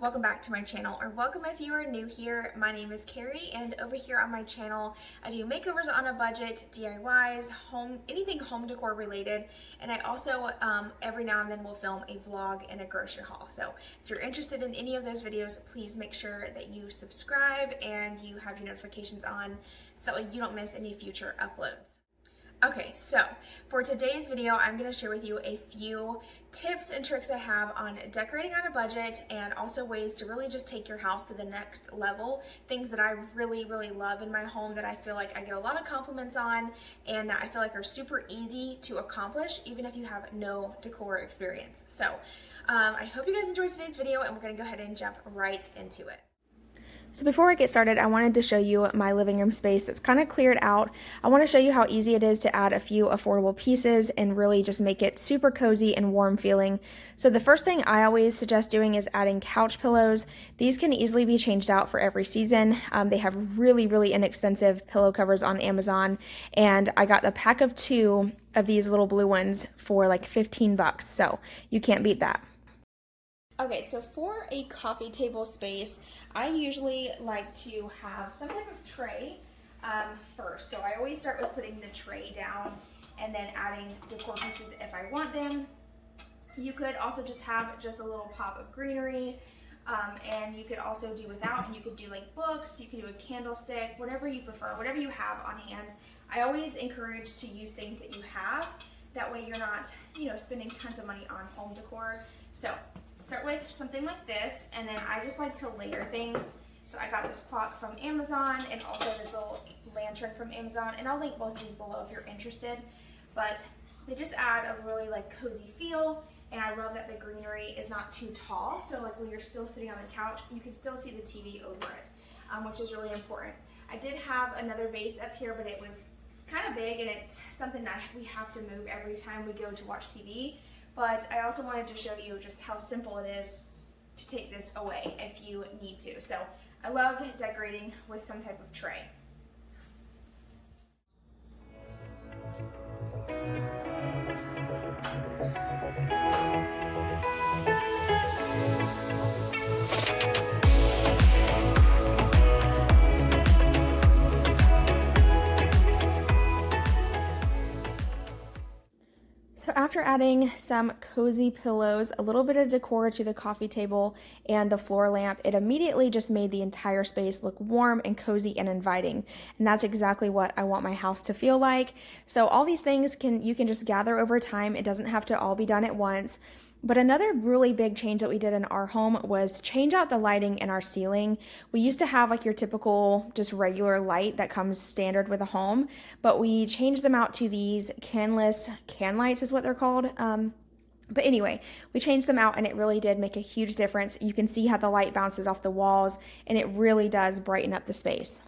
welcome back to my channel, or welcome if you are new here. My name is Carrie, and over here on my channel I do makeovers on a budget, DIYs, anything home decor related, and I also every now and then will film a vlog and a grocery haul. So if you're interested in any of those videos, please make sure that you subscribe and you have your notifications on so that way you don't miss any future uploads. Okay, so for today's video, I'm going to share with you a few tips and tricks I have on decorating on a budget, and also ways to really just take your house to the next level. Things that I really love in my home that I feel like I get a lot of compliments on, and that I feel like are super easy to accomplish even if you have no decor experience. So I hope you guys enjoyed today's video, and we're going to go ahead and jump right into it. So before I get started, I wanted to show you my living room space that's kind of cleared out. I want to show you how easy it is to add a few affordable pieces and really just make it super cozy and warm feeling. So the first thing I always suggest doing is adding couch pillows. These can easily be changed out for every season. They have really inexpensive pillow covers on Amazon, and I got a pack of 2 of these little blue ones for like 15 bucks, so you can't beat that. Okay, so for a coffee table space, I usually like to have some type of tray first. So I always start with putting the tray down and then adding decor pieces if I want them. You could also just have just a little pop of greenery, and you could also do without, and you could do like books, you could do a candlestick, whatever you prefer, whatever you have on hand. I always encourage to use things that you have. That way you're not, spending tons of money on home decor. So start with something like this, and then I just like to layer things. So I got this clock from Amazon and also this little lantern from Amazon, and I'll link both of these below if you're interested. But they just add a really cozy feel, and I love that the greenery is not too tall, so when you're still sitting on the couch, you can still see the TV over it, which is really important. I did have another vase up here, but it was kind of big, and it's something that we have to move every time we go to watch TV. But I also wanted to show you just how simple it is to take this away if you need to. So I love decorating with some type of tray. So after adding some cozy pillows, a little bit of decor to the coffee table, and the floor lamp, it immediately just made the entire space look warm and cozy and inviting. And that's exactly what I want my house to feel like. So all these things you can just gather over time. It doesn't have to all be done at once. But another really big change that we did in our home was change out the lighting in our ceiling. We used to have your typical just regular light that comes standard with a home, but we changed them out to these can lights is what they're called. But anyway, we changed them out, and it really did make a huge difference. You can see how the light bounces off the walls, and it really does brighten up the space.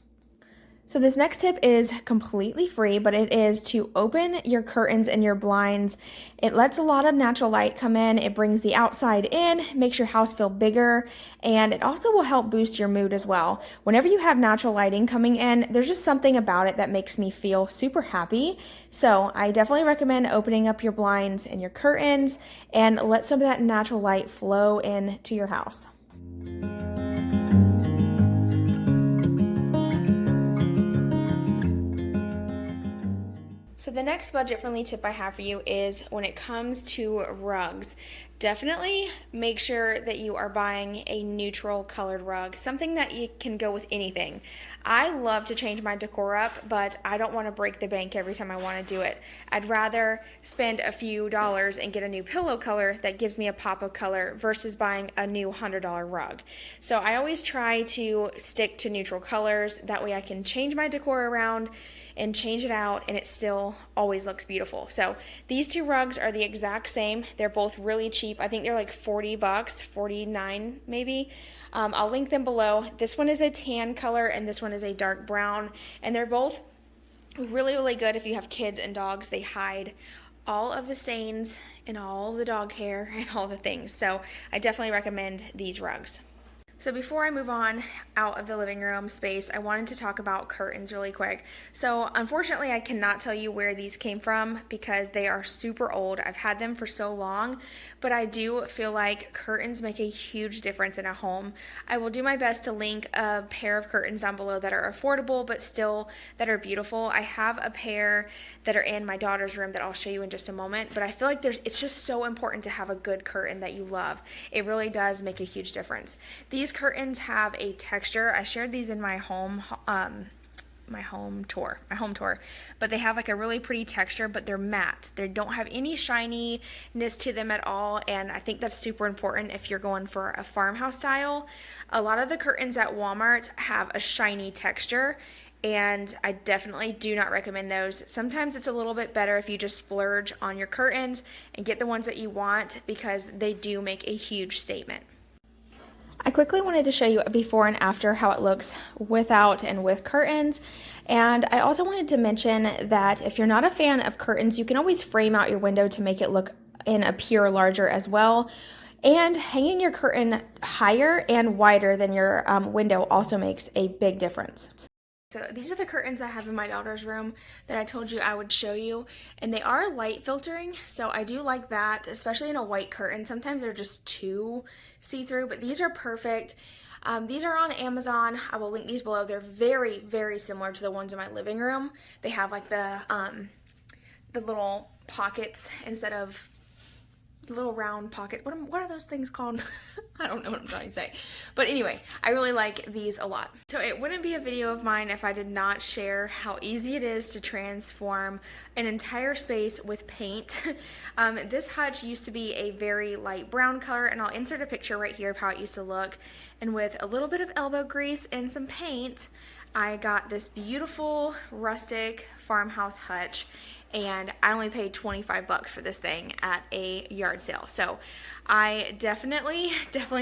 So this next tip is completely free, but it is to open your curtains and your blinds. It lets a lot of natural light come in. It brings the outside in, makes your house feel bigger, and it also will help boost your mood as well. Whenever you have natural lighting coming in, there's just something about it that makes me feel super happy. So I definitely recommend opening up your blinds and your curtains and let some of that natural light flow into your house. So the next budget-friendly tip I have for you is when it comes to rugs, definitely make sure that you are buying a neutral colored rug, something that you can go with anything. I love to change my decor up, but I don't want to break the bank every time I want to do it. I'd rather spend a few dollars and get a new pillow color that gives me a pop of color versus buying a new $100 rug. So I always try to stick to neutral colors. That way I can change my decor around and change it out, and it still always looks beautiful. So these 2 rugs are the exact same. They're both really cheap. I think they're like 40 bucks, 49 maybe. I'll link them below. This one is a tan color, and this one is a dark brown, and they're both really good if you have kids and dogs. They hide all of the stains and all the dog hair and all the things. So I definitely recommend these rugs. So before I move on out of the living room space, I wanted to talk about curtains really quick. So unfortunately, I cannot tell you where these came from because they are super old. I've had them for so long, but I do feel like curtains make a huge difference in a home. I will do my best to link a pair of curtains down below that are affordable, but still that are beautiful. I have a pair that are in my daughter's room that I'll show you in just a moment, but I feel like it's just so important to have a good curtain that you love. It really does make a huge difference. These curtains have a texture. I shared these in my home tour, but they have like a really pretty texture, but they're matte. They don't have any shininess to them at all, and I think that's super important if you're going for a farmhouse style. A lot of the curtains at Walmart have a shiny texture, and I definitely do not recommend those. Sometimes it's a little bit better if you just splurge on your curtains and get the ones that you want because they do make a huge statement. I quickly wanted to show you a before and after how it looks without and with curtains. And I also wanted to mention that if you're not a fan of curtains, you can always frame out your window to make it look and appear larger as well. And hanging your curtain higher and wider than your window also makes a big difference. So these are the curtains I have in my daughter's room that I told you I would show you, and they are light filtering, so I do like that, especially in a white curtain. Sometimes they're just too see-through, but these are perfect. These are on Amazon. I will link these below. They're very, very similar to the ones in my living room. They have like the little pockets instead of little round pocket. What are those things called? I don't know what I'm trying to say. But anyway, I really like these a lot. So it wouldn't be a video of mine if I did not share how easy it is to transform an entire space with paint. This hutch used to be a very light brown color, and I'll insert a picture right here of how it used to look. And with a little bit of elbow grease and some paint, I got this beautiful rustic farmhouse hutch, and I only paid 25 bucks for this thing at a yard sale. So I definitely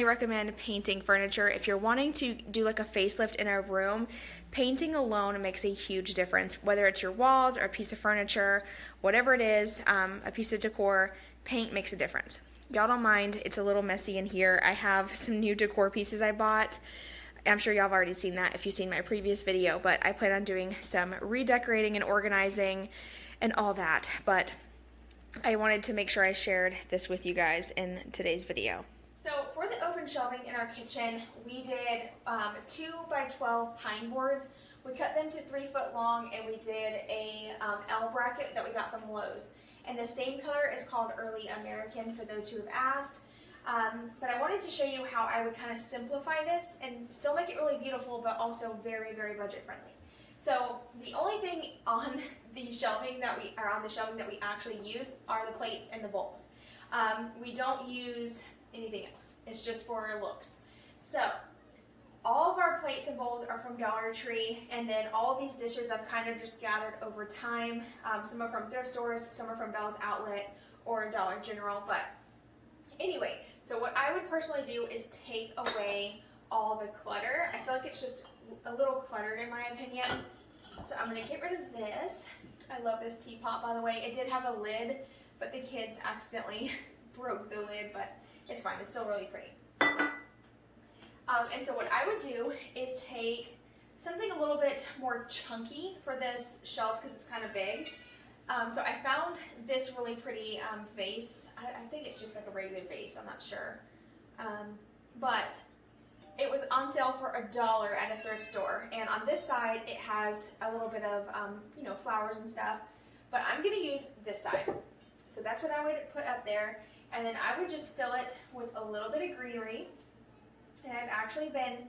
recommend painting furniture. If you're wanting to do like a facelift in a room, painting alone makes a huge difference. Whether it's your walls or a piece of furniture, whatever it is, a piece of decor, paint makes a difference. Y'all don't mind, it's a little messy in here. I have some new decor pieces I bought. I'm sure y'all have already seen that if you've seen my previous video, but I plan on doing some redecorating and organizing and all that, but I wanted to make sure I shared this with you guys in today's video. So for the open shelving in our kitchen, we did 2x12 pine boards. We cut them to 3 foot long, and we did a L bracket that we got from Lowe's. And the stain color is called Early American for those who have asked. But I wanted to show you how I would kind of simplify this and still make it really beautiful, but also very, very budget friendly. So the only thing on the shelving that we actually use are the plates and the bowls. We don't use anything else. It's just for our looks. So all of our plates and bowls are from Dollar Tree, and then all of these dishes I've kind of just gathered over time. Some are from thrift stores, some are from Bell's Outlet or Dollar General. But anyway, so what I would personally do is take away all the clutter. I feel like it's just a little cluttered in my opinion. So I'm going to get rid of this. I love this teapot, by the way. It did have a lid, but the kids accidentally broke the lid, but it's fine. It's still really pretty. And so what I would do is take something a little bit more chunky for this shelf because it's kind of big. So I found this really pretty vase. I think it's just like a regular vase. I'm not sure. But it was on sale for $1 at a thrift store, and on this side it has a little bit of flowers and stuff, but I'm going to use this side. So that's what I would put up there, and then I would just fill it with a little bit of greenery. And I've actually been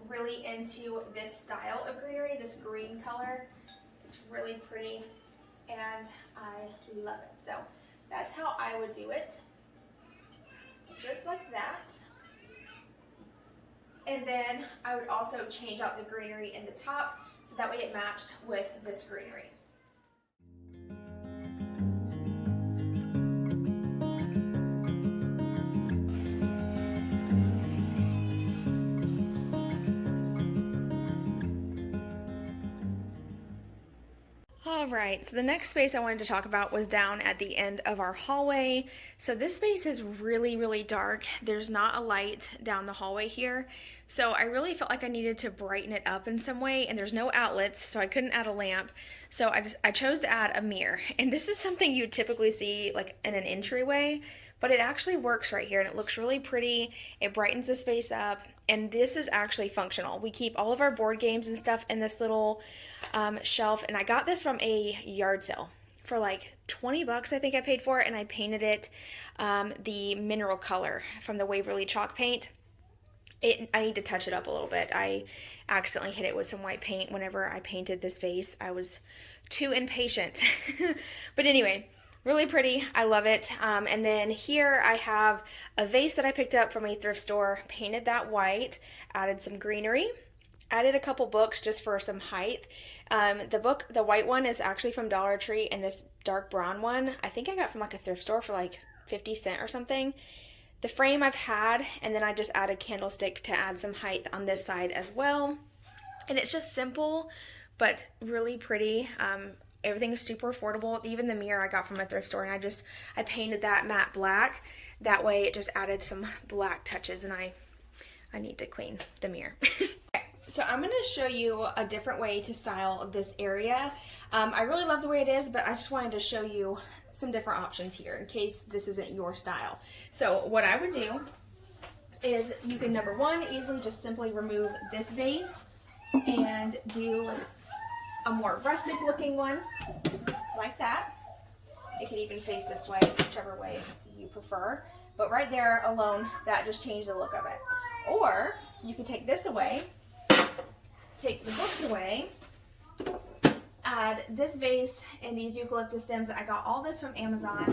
really into this style of greenery, this green color. It's really pretty and I love it. So that's how I would do it, just like that. And then I would also change out the greenery in the top so that way it matched with this greenery. All right, so the next space I wanted to talk about was down at the end of our hallway. So this space is really, really dark. There's not a light down the hallway here. So I really felt like I needed to brighten it up in some way, and there's no outlets, so I couldn't add a lamp. So I chose to add a mirror. And this is something you typically see like in an entryway, but it actually works right here and it looks really pretty. It brightens the space up, and this is actually functional. We keep all of our board games and stuff in this little shelf, and I got this from a yard sale for like 20 bucks I think I paid for it, and I painted it the mineral color from the Waverly chalk paint. I need to touch it up a little bit. I accidentally hit it with some white paint whenever I painted this vase. I was too impatient. But anyway, really pretty. I love it. And then here I have a vase that I picked up from a thrift store, painted that white, added some greenery, added a couple books just for some height. The white one is actually from Dollar Tree, and this dark brown one I think I got from like a thrift store for like 50 cents or something. The frame I've had, and then I just added candlestick to add some height on this side as well. And it's just simple, but really pretty. Everything is super affordable. Even the mirror I got from a thrift store, and I painted that matte black. That way it just added some black touches, and I need to clean the mirror. Okay, so I'm going to show you a different way to style this area. I really love the way it is, but I just wanted to show you some different options here in case this isn't your style. So what I would do is you can, number one, easily just simply remove this vase and do a more rustic looking one like that. It can even face this way, whichever way you prefer. But right there alone, that just changed the look of it. Or you can take this away, take the books away, add this vase and these eucalyptus stems. I got all this from Amazon.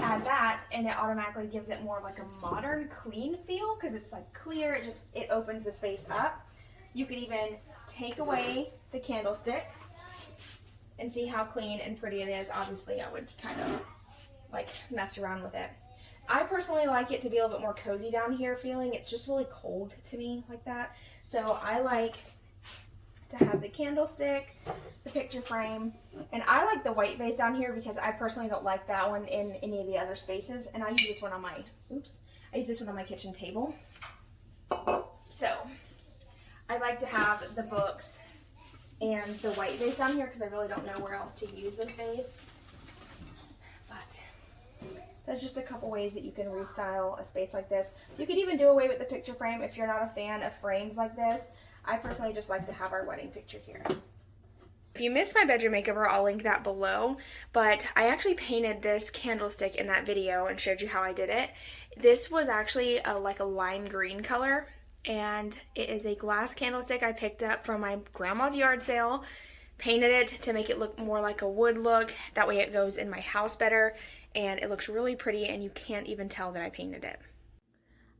Add that, and it automatically gives it more of like a modern, clean feel because it's like clear. It opens the space up. You could even take away the candlestick and see how clean and pretty it is. Obviously, I would kind of like mess around with it. I personally like it to be a little bit more cozy down here feeling. It's just really cold to me like that. So I like to have the candlestick, the picture frame, and I like the white vase down here because I personally don't like that one in any of the other spaces, and I use this one on my kitchen table. So I like to have the books and the white vase down here because I really don't know where else to use this vase. But there's just a couple ways that you can restyle a space like this. You could even do away with the picture frame if you're not a fan of frames like this. I personally just like to have our wedding picture here. If you missed my bedroom makeover, I'll link that below, but I actually painted this candlestick in that video and showed you how I did it. This was actually like a lime green color, and it is a glass candlestick I picked up from my grandma's yard sale, painted it to make it look more like a wood look. That way it goes in my house better, and it looks really pretty, and you can't even tell that I painted it.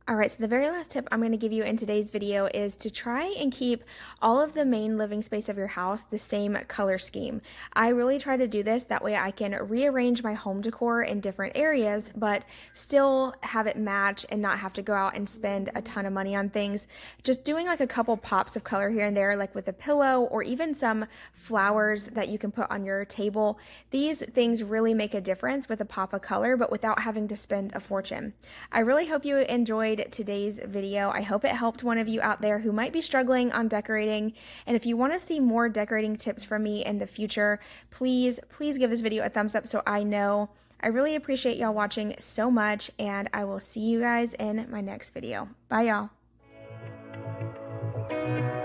Alright, so the very last tip I'm going to give you in today's video is to try and keep all of the main living space of your house the same color scheme. I really try to do this, that way I can rearrange my home decor in different areas, but still have it match and not have to go out and spend a ton of money on things. Just doing like a couple pops of color here and there, like with a pillow or even some flowers that you can put on your table. These things really make a difference with a pop of color, but without having to spend a fortune. I really hope you enjoyed today's video. I hope it helped one of you out there who might be struggling on decorating. And if you want to see more decorating tips from me in the future, please give this video a thumbs up so I know. I really appreciate y'all watching so much, and I will see you guys in my next video. Bye, y'all.